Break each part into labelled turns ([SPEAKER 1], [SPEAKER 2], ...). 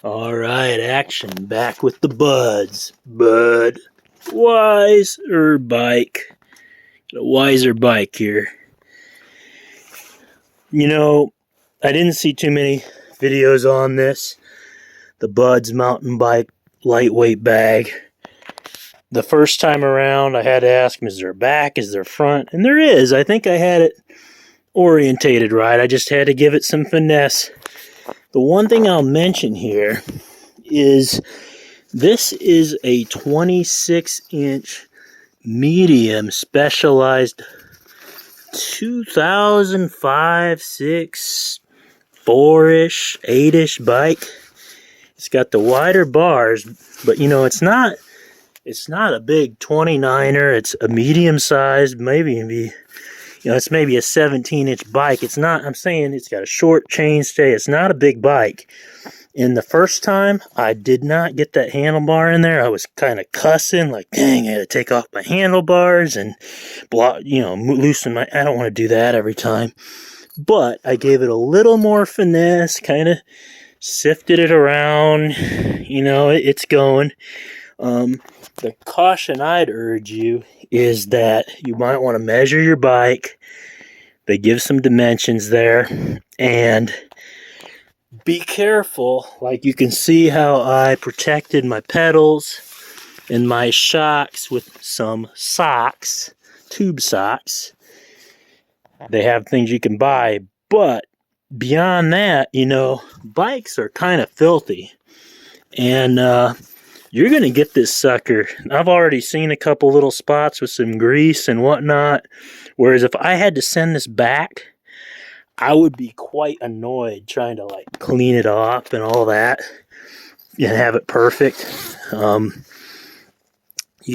[SPEAKER 1] All right, action. Back with the buds. Bud. Wiser bike. Got a wiser bike here. You know, I didn't see too many videos on this. The Buds mountain bike lightweight bag. The first time around, I had to ask him, is there a back? Is there front? And there is. I think I had it orientated right. I just had to give it some finesse. The one thing I'll mention here is this is a 26-inch medium specialized 2005, 6, 4-ish, 8-ish bike. It's got the wider bars, but you know, it's not a big 29er. It's a medium sized, it's maybe a 17-inch bike. It's not, I'm saying it's got a short chainstay. It's not a big bike. And the first time, I did not get that handlebar in there. I was kind of cussing, like, dang, I had to take off my handlebars and loosen my, I don't want to do that every time. But I gave it a little more finesse, kind of sifted it around. It's going. The caution I'd urge you is that you might want to measure your bike. They give some dimensions there, and be careful. Like, you can see how I protected my pedals and my shocks with some socks, tube socks. They have things you can buy, but beyond that, bikes are kind of filthy, and you're going to get this sucker. I've already seen a couple little spots with some grease and whatnot. Whereas if I had to send this back, I would be quite annoyed trying to clean it off and all that and have it perfect. You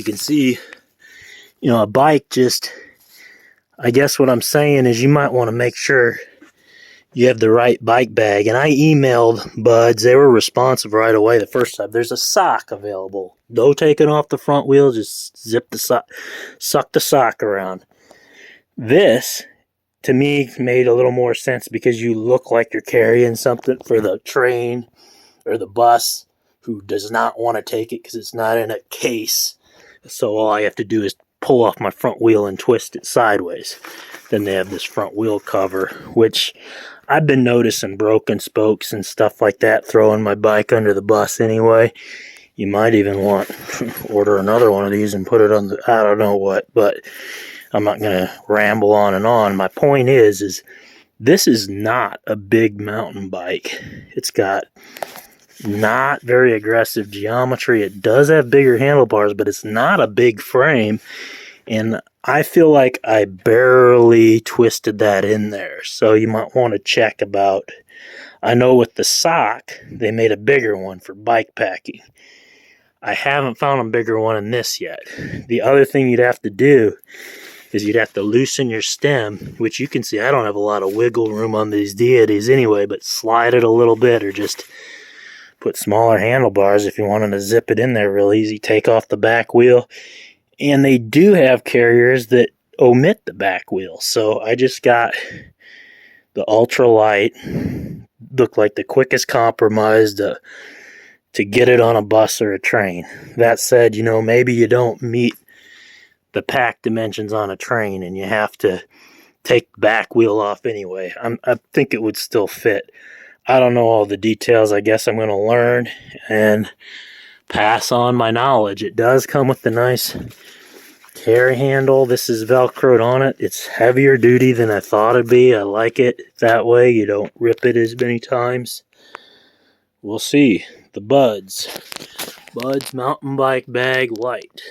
[SPEAKER 1] can see, a bike just, I guess what I'm saying is you might want to make sure you have the right bike bag. And I emailed Buds. They were responsive right away the first time. There's a sock available. No taking off the front wheel. Just zip the sock, suck the sock around. This, to me, made a little more sense because you look like you're carrying something for the train or the bus who does not want to take it because it's not in a case. So all I have to do is pull off my front wheel and twist it sideways. Then they have this front wheel cover, which I've been noticing broken spokes and stuff like that throwing my bike under the bus anyway. You might even want to order another one of these and put it on the, I don't know what, but I'm not going to ramble on and on. My point is this is not a big mountain bike. It's got not very aggressive geometry. It does have bigger handlebars, but it's not a big frame. And I feel like I barely twisted that in there. So you might want to check about, I know with the sock, they made a bigger one for bike packing. I haven't found a bigger one in this yet. The other thing you'd have to do is you'd have to loosen your stem, which you can see I don't have a lot of wiggle room on these deities anyway, but slide it a little bit or just put smaller handlebars if you wanted to zip it in there real easy. Take off the back wheel. And they do have carriers that omit the back wheel. So I just got the ultralight. Looked like the quickest compromise to get it on a bus or a train. That said, maybe you don't meet the pack dimensions on a train and you have to take the back wheel off anyway. I think it would still fit. I don't know all the details. I guess I'm going to learn and pass on my knowledge. It does come with the nice carry handle. This is velcroed on it. It's heavier duty than I thought it'd be. I like it that way. You don't rip it as many times. We'll see. The Buds mountain bike bag light.